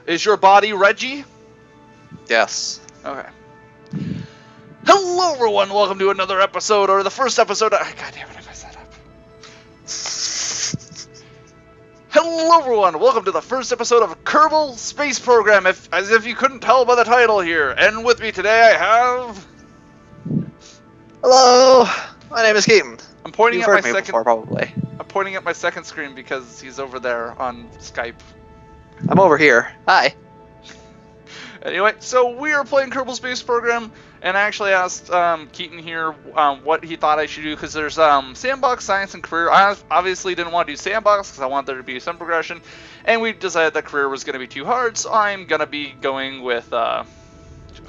Is your body Reggie? Yes. Okay. Hello, everyone. Welcome to another episode, or the first episode. God damn it, I messed that up. Hello, everyone. Welcome to the first episode of Kerbal Space Program. As if you couldn't tell by the title here. And with me today, I have. Hello. My name is Keaton. I'm pointing You've at my heard me second. before, probably. I'm pointing at my second screen because he's over there on Skype. I'm over here. Hi. Anyway, so we are playing Kerbal Space Program, and I actually asked Keaton here what he thought I should do, because there's Sandbox, Science, and Career. I obviously didn't want to do Sandbox, because I want there to be some progression, and we decided that Career was going to be too hard, so I'm going to be going with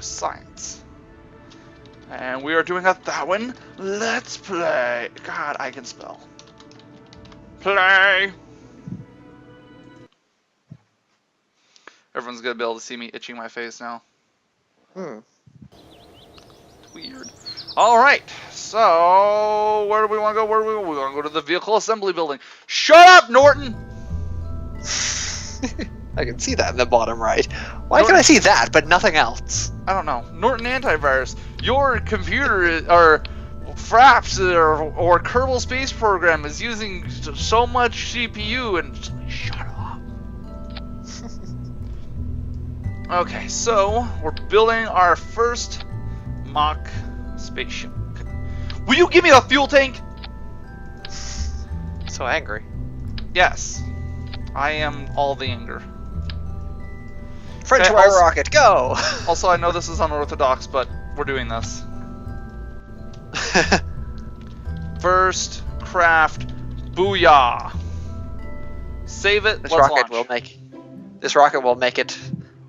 Science. And we are doing a Thowan Let's Play. God, I can spell. Play! Everyone's gonna be able to see me itching my face now. Weird. Alright, so where do we want to go? We want to go to the vehicle assembly building. Shut up, Norton! I can see that in the bottom right. Why can I see that, but nothing else? I don't know. Norton Antivirus. Your computer or Fraps or Kerbal Space Program is using so much CPU and shut up. Okay, so we're building our first mock spaceship. Will you give me a fuel tank? So angry. Yes. I am all the anger. French Okay, wire rocket, go! Also, I know this is unorthodox, but we're doing this. First craft, booyah! Save it. This let's rocket launch. will make it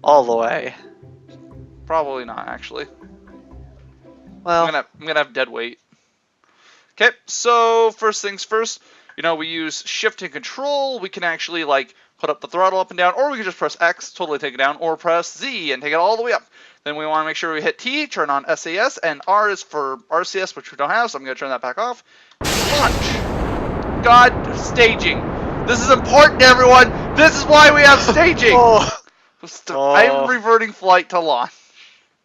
all the way. Probably not, actually. Well, I'm gonna have dead weight. Okay, so first things first. You know, we use shift and control. We can actually like put up the throttle up and down, or we can just press X, totally take it down, or press Z and take it all the way up. Then we want to make sure we hit T, turn on SAS, and R is for RCS, which we don't have, so I'm gonna turn that back off. Launch. God, staging. This is important, everyone. This is why we have staging. I'm reverting flight to launch.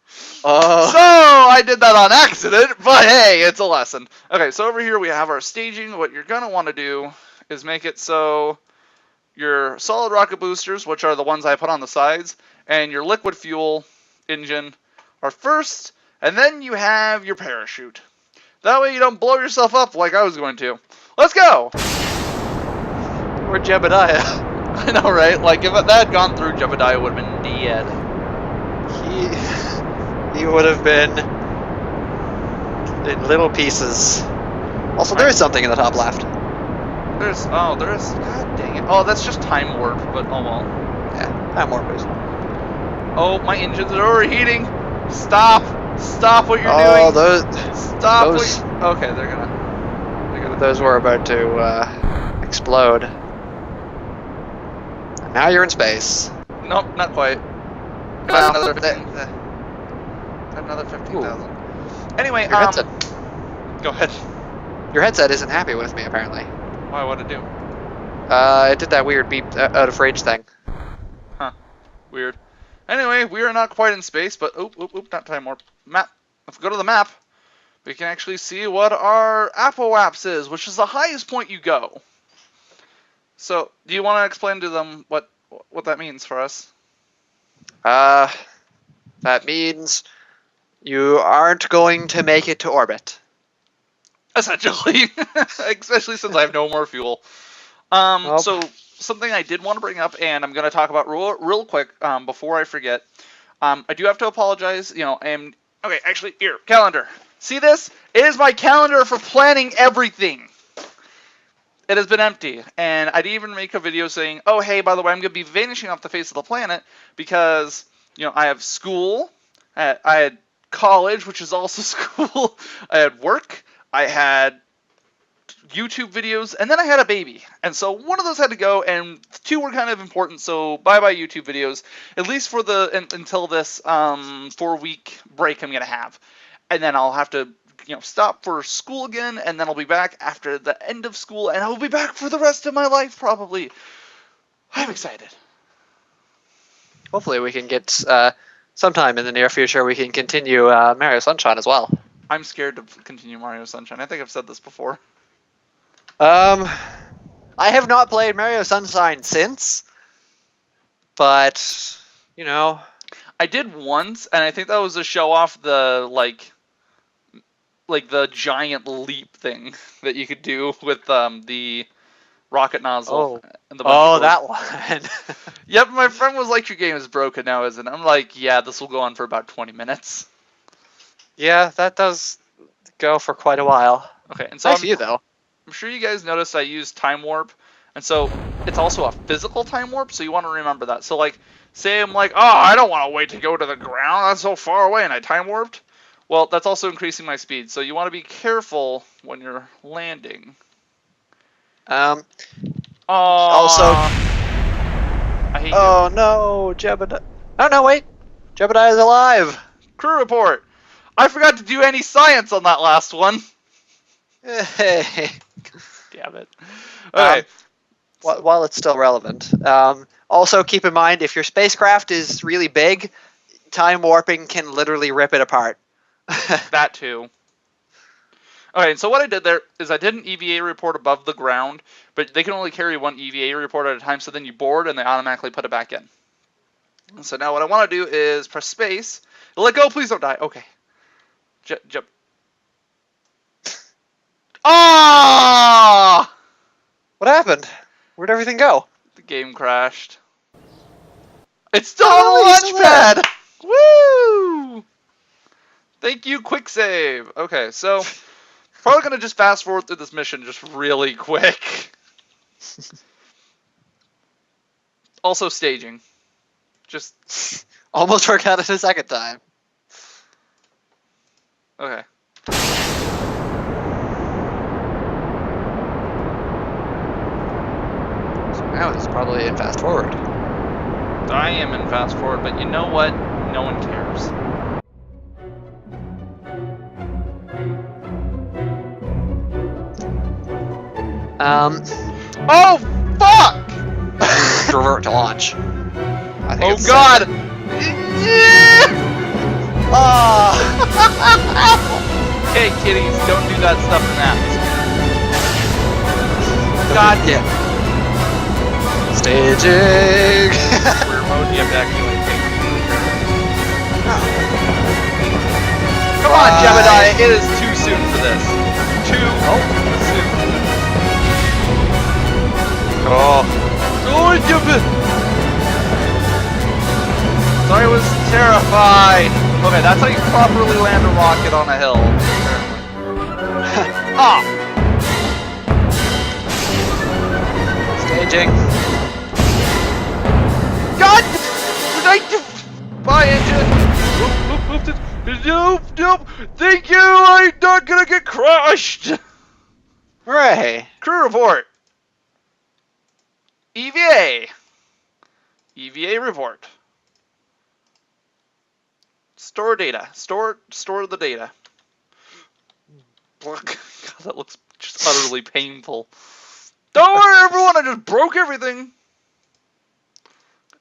So I did that on accident, but hey, it's a lesson. Okay, so over here we have our staging. What you're gonna want to do is make it so your solid rocket boosters, which are the ones I put on the sides, and your liquid fuel engine are first, and then you have your parachute. That way you don't blow yourself up like I was going to. Let's go! we're Jebediah. I know, right? Like, if that had gone through, Jebediah would have been dead. He would have been in little pieces. Also, there is something in the top left. There is. God dang it. Oh, that's just time warp, but oh well. Yeah, time warp is. Oh, my engines are overheating. Stop what you're doing. Oh, those. Okay, they're gonna. Those were about to explode. And now you're in space. Nope, not quite. Well, Another 15,000. Anyway, your headset. Go ahead. Your headset isn't happy with me, apparently. Why? What'd it do? It did that weird beep out of range thing. Huh. Weird. Anyway, we are not quite in space, but not time warp. Map. If we go to the map, we can actually see what our apoapse is, which is the highest point you go. So, do you want to explain to them what that means for us? That means you aren't going to make it to orbit. Essentially. Especially since I have no more fuel. So, something I did want to bring up, and I'm going to talk about real quick before I forget. I do have to apologize, and... Okay, actually, here, calendar. See this? It is my calendar for planning everything. It has been empty, and I didn't even make a video saying, oh, hey, by the way, I'm going to be vanishing off the face of the planet because, I have school, I had college, which is also school, I had work, I had YouTube videos, and then I had a baby. And so one of those had to go, and two were kind of important, so bye-bye YouTube videos, at least for until this 4-week break I'm going to have. And then I'll have to stop for school again, and then I'll be back after the end of school, and I'll be back for the rest of my life, probably. I'm excited. hopefully we can get sometime in the near future we can continue Mario Sunshine as well. I'm scared to continue Mario Sunshine. I think I've said this before. I have not played Mario Sunshine since, but you know, I did once, and I think that was to show off the like the giant leap thing that you could do with the rocket nozzle and the bungee cord. That one. Yep, my friend was like, "Your game is broken now, isn't it?" I'm like, "Yeah, this will go on for about 20 minutes." Yeah, that does go for quite a while. Okay, and so Nice view, though. I'm sure you guys noticed I used time warp, and so it's also a physical time warp, so you want to remember that. So like, say I'm like, "Oh, I don't want to wait to go to the ground. That's so far away," and I time warped. Well, that's also increasing my speed, so you want to be careful when you're landing. Also, I hate oh no, Jebediah. Oh no, wait, Jebediah is alive. Crew report. I forgot to do any science on that last one. Hey. Damn it. Okay. While it's still relevant, also keep in mind if your spacecraft is really big, time warping can literally rip it apart. That too. Okay, so what I did there is I did an EVA report above the ground, but they can only carry one EVA report at a time, so then you board and they automatically put it back in. And so now what I want to do is press space. Let go, please don't die. Okay. Jump. Ah! What happened? Where'd everything go? The game crashed. It's still on the launch pad! Woo! Thank you, quick save. Okay, so probably gonna just fast forward through this mission just really quick. Also staging. Just almost worked out it a second time. Okay. So now it's probably in fast forward. I am in fast forward, but you know what? No one cares. Oh fuck! Revert to launch. I think Oh god! Ah! Hey kitties, don't do that stuff in the atmosphere. God damn. Staging! Rear mode, you have to actually take Come on, Jebediah, it is too soon for this. Too soon. Oh. Sorry, I was terrified. Okay, that's how you properly land a rocket on a hill. Ah! Staging. God! Bye, engine! Nope. Thank you! I'm not gonna get crushed! Hooray! Crew report. EVA. EVA report. Store data. Store the data. God, that looks just utterly painful. Don't worry, everyone. I just broke everything.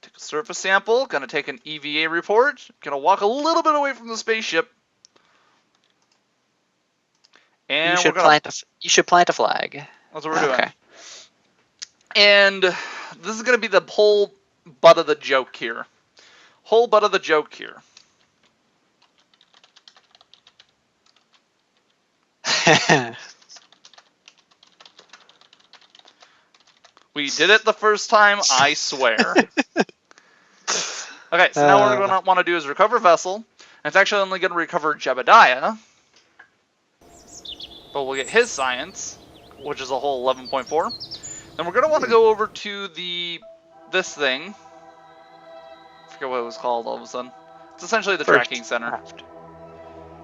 Take a surface sample. Gonna take an EVA report. Gonna walk a little bit away from the spaceship. And you should plant a flag. That's what we're doing. And this is gonna be the whole butt of the joke here. Whole butt of the joke here. We did it the first time, I swear. Okay, so now what we're going to want to do is recover Vessel. And it's actually only going to recover Jebediah. But we'll get his science, which is a whole 11.4. Then we're going to want to go over to this thing. I forget what it was called all of a sudden. It's essentially the tracking center.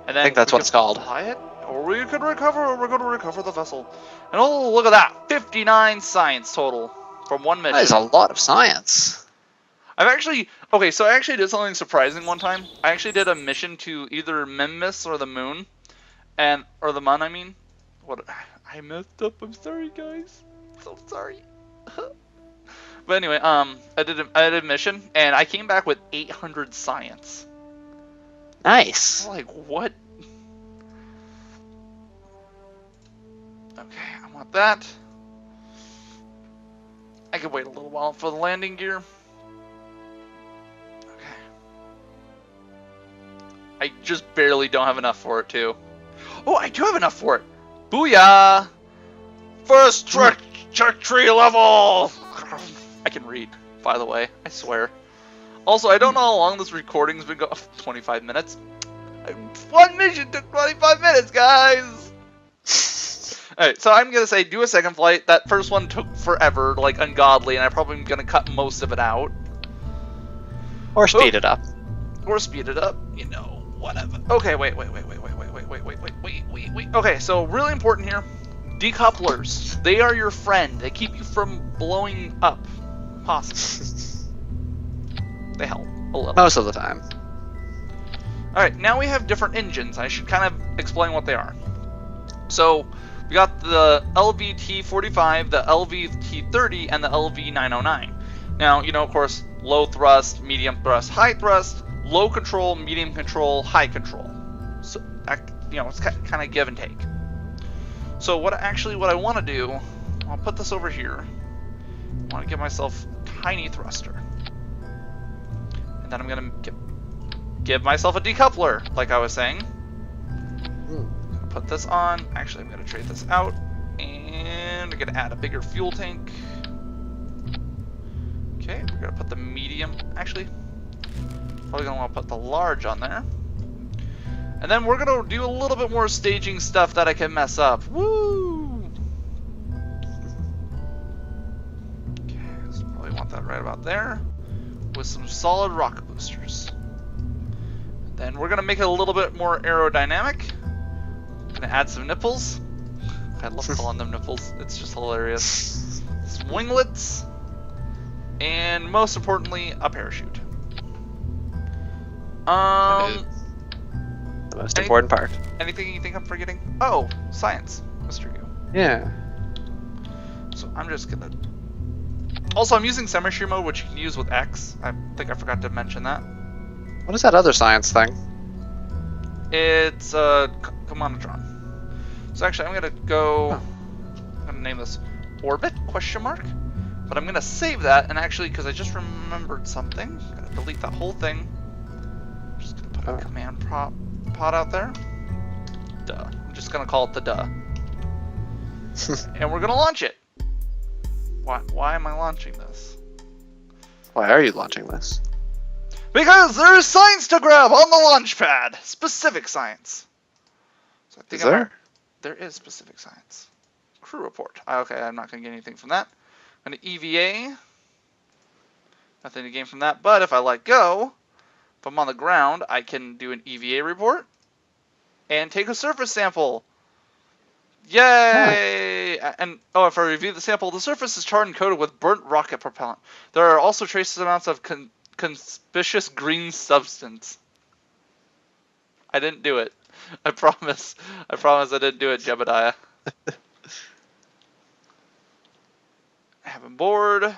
And then I think that's what it's called. Fly it, or we could recover, or we're going to recover the vessel. And oh, look at that. 59 science total from one mission. That is a lot of science. I actually did something surprising one time. I actually did a mission to either Memmis or the moon. Or the Mun, I mean. What? I messed up. I'm sorry, guys. So sorry. But anyway, I did a mission, and I came back with 800 science. Nice. I'm like, what? Okay, I want that. I could wait a little while for the landing gear. Okay. I just barely don't have enough for it, too. Oh, I do have enough for it. Booyah! First trajectory level! I can read, by the way. I swear. Also, I don't know how long this recording's been going. 25 minutes. One mission took 25 minutes, guys! Alright, so I'm gonna say do a second flight. That first one took forever, like ungodly, and I'm probably gonna cut most of it out. Or speed it up. Or speed it up, you know, whatever. Okay, wait. Okay, so really important here. Decouplers. They are your friend. They keep you from blowing up. Possibly. They help a little. Most of the time. Alright, now we have different engines. I should kind of explain what they are. So, we got the LVT-45, the LVT-30, and the LV-909. Now, you know, of course, low thrust, medium thrust, high thrust, low control, medium control, high control. So, you know, it's kind of give and take. So what I want to do, I'll put this over here. I want to give myself a tiny thruster. And then I'm going to give myself a decoupler, like I was saying. Put this on. Actually, I'm going to trade this out. And we're going to add a bigger fuel tank. Okay, we're going to put the medium. Actually, probably going to want to put the large on there. And then we're going to do a little bit more staging stuff that I can mess up. Woo! Okay, so probably want that right about there. With some solid rocket boosters. Then we're going to make it a little bit more aerodynamic. Going to add some nipples. I love calling them nipples. It's just hilarious. Some winglets. And most importantly, a parachute. The most important part. Anything you think I'm forgetting? Oh, science, Mr. Goo. Yeah. So I'm just gonna... Also, I'm using semi-shear mode, which you can use with X. I think I forgot to mention that. What is that other science thing? It's Commandotron. So actually, I'm gonna go... I'm gonna name this Orbit, question mark. But I'm gonna save that, and actually, because I just remembered something, I'm gonna delete that whole thing. I'm just gonna put a command pod out there. Duh. I'm just gonna call it the duh. And we're gonna launch it. Why am I launching this? Why are you launching this? Because there is science to grab on the launch pad. Specific science. So I think Is there? There is specific science. Crew report. Okay, I'm not gonna get anything from that. I'm gonna EVA. Nothing to gain from that. But if I let go, if I'm on the ground, I can do an EVA report and take a surface sample. Yay! Nice. And if I review the sample, the surface is charred and coated with burnt rocket propellant. There are also trace amounts of conspicuous green substance. I didn't do it. I promise. I promise I didn't do it, Jebediah. Have him board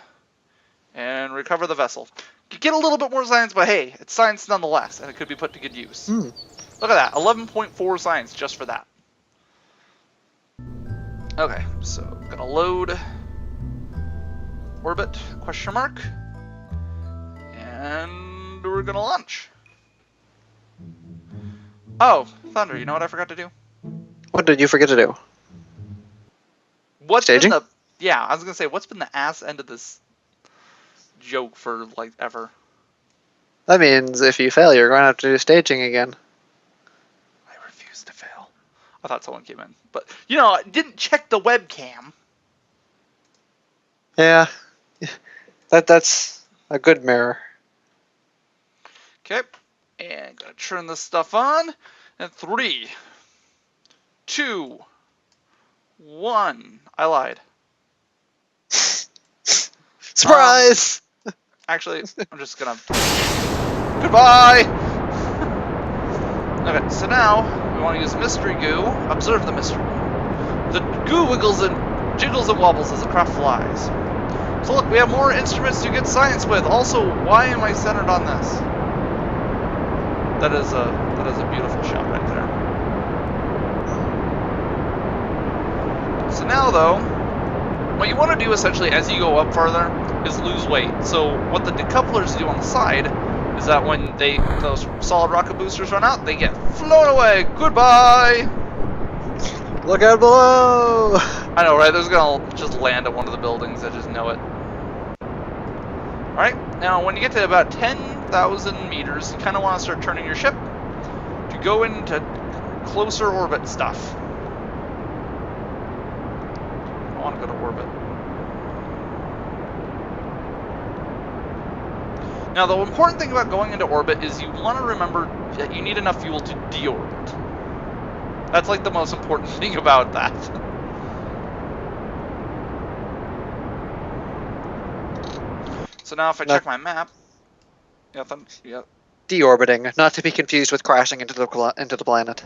and recover the vessel. Get a little bit more science, but hey, it's science nonetheless, and it could be put to good use. Look at that, 11.4 science just for that. Okay, so I'm gonna load orbit, question mark, and we're gonna launch. Oh, Thunder, you know what I forgot to do? What did you forget to do? What's staging? Yeah, I was gonna say, what's been the ass end of this joke for, like, ever? That means if you fail, you're going to have to do staging again. I refuse to fail. I thought someone came in. But, you know, I didn't check the webcam. Yeah. That's a good mirror. Okay. And gonna turn this stuff on. And 3, 2, 1. I lied. Surprise! Actually, I'm just gonna... Goodbye! Okay, so now, we want to use Mystery Goo. Observe the Mystery Goo. The goo wiggles and jiggles and wobbles as the craft flies. So look, we have more instruments to get science with. Also, why am I centered on this? That is a beautiful shot right there. So now though, what you want to do essentially as you go up farther is lose weight. So what the decouplers do on the side is that when those solid rocket boosters run out, they get flown away. Goodbye! Look out below! I know, right? There's gonna just land at one of the buildings. I just know it. Alright, now when you get to about 10,000 meters, you kind of want to start turning your ship to go into closer orbit stuff. I want to go to orbit. Now, the important thing about going into orbit is you want to remember that you need enough fuel to deorbit. That's like the most important thing about that. So now if I check my map, yeah. Deorbiting, not to be confused with crashing into the planet.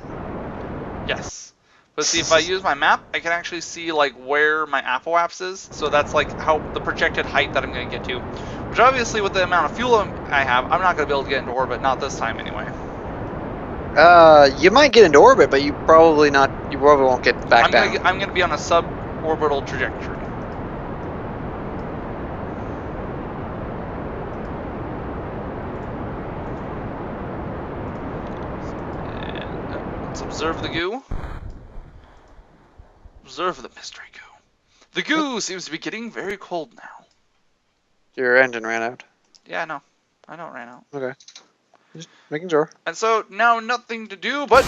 Yes. But see, if I use my map, I can actually see like where my apoapse is. So that's like how the projected height that I'm going to get to. Which obviously with the amount of fuel I have, I'm not going to be able to get into orbit, not this time anyway. You might get into orbit, but you probably won't get back down. I'm going to be on a suborbital trajectory. And let's observe the goo. Observe the mystery goo. The goo seems to be getting very cold now. Your engine ran out. Yeah, I know. I know it ran out. Okay. Just making sure. And so now nothing to do but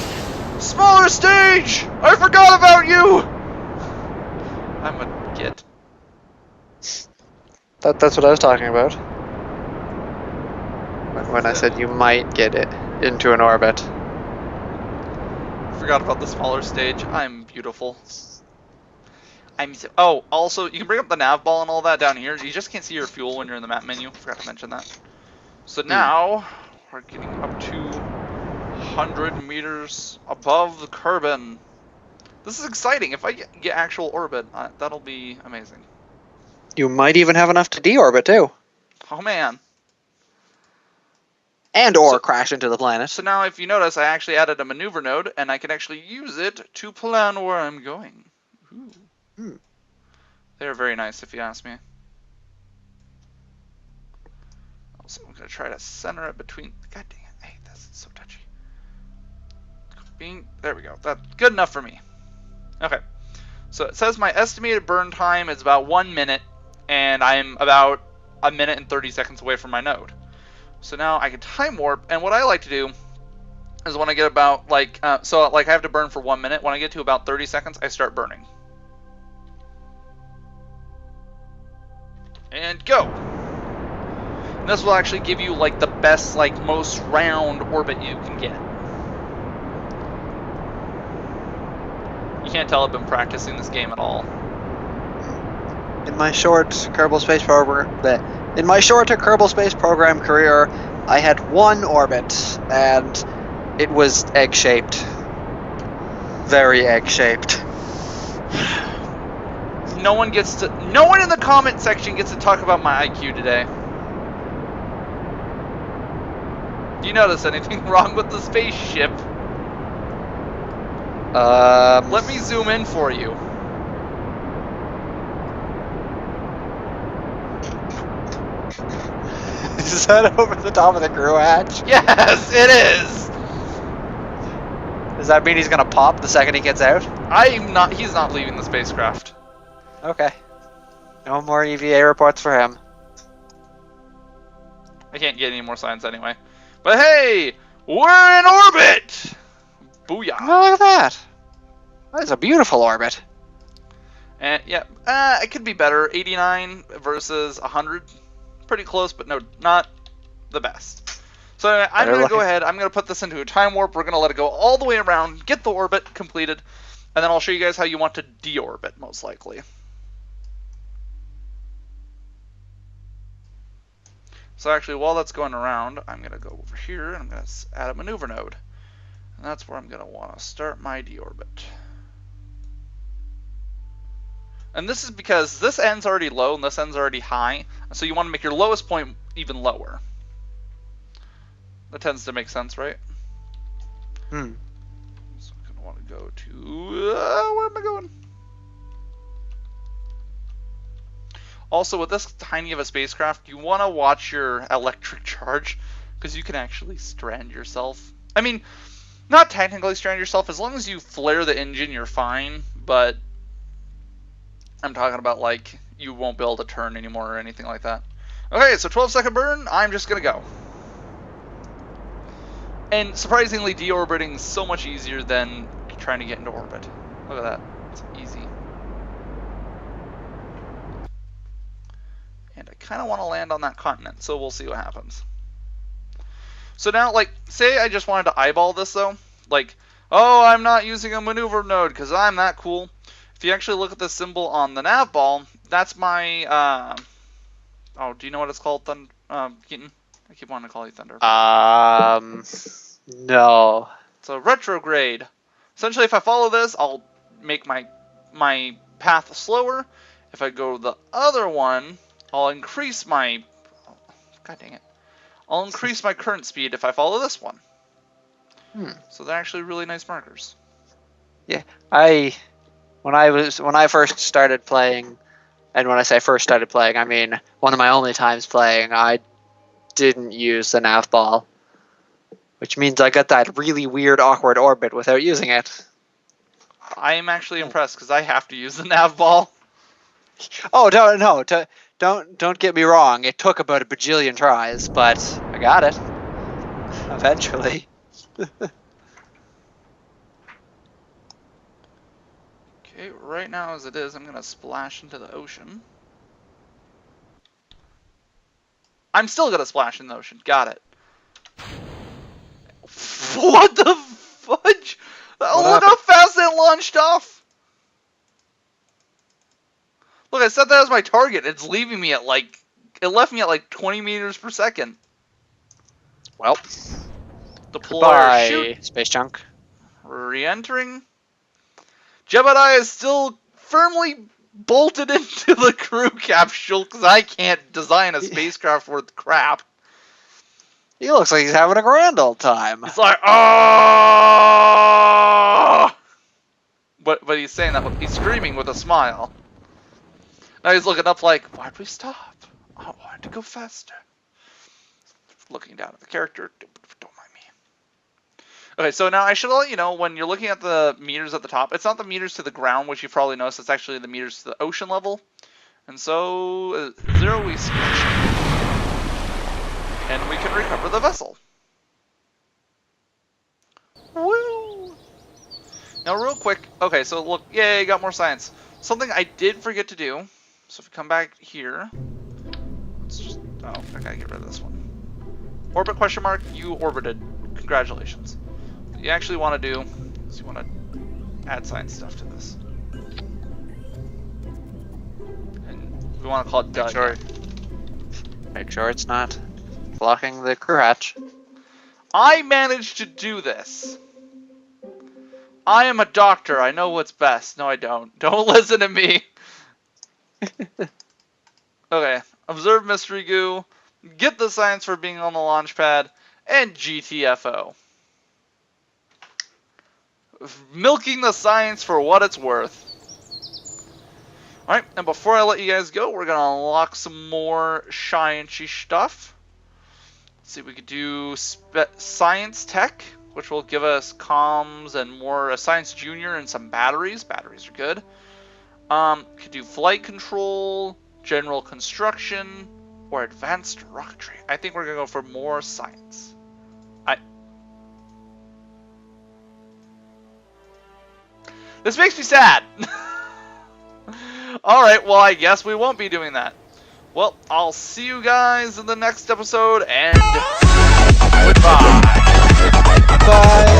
smaller stage! I forgot about you! I'm a git. That's what I was talking about. When I said you might get it into an orbit. Forgot about the smaller stage. I'm beautiful. Oh, also, you can bring up the nav ball and all that down here. You just can't see your fuel when you're in the map menu. Forgot to mention that. So now, we're getting up to 100 meters above the Kerbin. This is exciting. If I get actual orbit, that'll be amazing. You might even have enough to deorbit, too. Oh, man. Or crash into the planet. So now, if you notice, I actually added a maneuver node, and I can actually use it to plan where I'm going. Ooh. They're very nice, if you ask me. Also, I'm going to try to center it between... God dang it. I hate this. It's so touchy. There we go. That's good enough for me. Okay. So it says my estimated burn time is about 1 minute, and I'm about 1 minute and 30 seconds away from my node. So now I can time warp, and what I like to do is when I get about, like, I have to burn for 1 minute. When I get to about 30 seconds, I start burning. And go. And this will actually give you like the best, like most round orbit you can get. You can't tell I've been practicing this game at all. In my short Kerbal Space Program career, I had one orbit, and it was egg-shaped. Very egg-shaped. No one in the comment section gets to talk about my IQ today. Do you notice anything wrong with the spaceship? Let me zoom in for you. Is that over the top of the crew hatch? Yes, it is! Does that mean he's gonna pop the second he gets out? He's not leaving the spacecraft. Okay. No more EVA reports for him. I can't get any more science anyway. But hey! We're in orbit! Booyah! Oh, look at that! That is a beautiful orbit. And yeah, it could be better. 89 versus 100. Pretty close, but no, not the best. So I'm going to go ahead. I'm going to put this into a time warp. We're going to let it go all the way around, get the orbit completed, and then I'll show you guys how you want to deorbit, most likely. So actually, while that's going around, I'm going to go over here, and I'm going to add a maneuver node. And that's where I'm going to want to start my deorbit. And this is because this end's already low and this end's already high. So you want to make your lowest point even lower. That tends to make sense, right? So I'm going to want to go to... where am I going? Also, with this tiny of a spacecraft, you want to watch your electric charge, because you can actually strand yourself. I mean, not technically strand yourself. As long as you flare the engine, you're fine. But I'm talking about, like, you won't be able to turn anymore or anything like that. Okay, so 12-second burn. I'm just going to go. And surprisingly, deorbiting is so much easier than trying to get into orbit. Look at that. It's easy. And I kind of want to land on that continent, so we'll see what happens. So now, like, say I just wanted to eyeball this, though. Like, oh, I'm not using a maneuver node because I'm that cool. If you actually look at the symbol on the nav ball, that's my, oh, do you know what it's called, Keaton? I keep wanting to call you Thunder. No. It's a retrograde. Essentially, if I follow this, I'll make my path slower. If I go the other one, I'll increase my... God dang it. I'll increase my current speed if I follow this one. So they're actually really nice markers. Yeah, when I first started playing, and when I say first started playing, I mean one of my only times playing, I didn't use the nav ball, which means I got that really weird, awkward orbit without using it. I am actually impressed because I have to use the nav ball. Oh, don't get me wrong. It took about a bajillion tries, but I got it eventually. Okay, right now as it is, I'm gonna splash into the ocean. I'm still gonna splash in the ocean. Got it. What the fudge? Oh, look how fast that launched off. Look, I set that as my target. It's leaving me at like... It left me at like 20 meters per second. Well, deploy goodbye, shoot. space junk. Re-entering. Jebediah is still firmly bolted into the crew capsule because I can't design a spacecraft worth crap. He looks like he's having a grand old time. He's like, oh! But he's saying that he's screaming with a smile. Now he's looking up like, why'd we stop? I wanted to go faster. Looking down at the character, don't mind me. Okay, so now I should let you know, when you're looking at the meters at the top, it's not the meters to the ground, which you've probably noticed, it's actually the meters to the ocean level. And so, 0, we switch. And we can recover the vessel. Woo! Now real quick, okay, so look, yay, got more science. Something I did forget to do, so if we come back here, let's just, oh, I gotta get rid of this one. Orbit question mark, you orbited, congratulations. What you actually want to do is you want to add science stuff to this. And we want to call it done. Make sure it's not blocking the crew hatch. I managed to do this. I am a doctor. I know what's best. No, I don't. Don't listen to me. Okay. Observe mystery goo. Get the science for being on the launch pad. And GTFO. Milking the science for what it's worth. Alright, and before I let you guys go, we're going to unlock some more sciencey stuff. Let's see if we could do science tech, which will give us comms and more science junior and some batteries. Batteries are good. Could do flight control, general construction, or advanced rocketry. I think we're going to go for more science. This makes me sad. Alright, well, I guess we won't be doing that. Well, I'll see you guys in the next episode, and goodbye. Bye.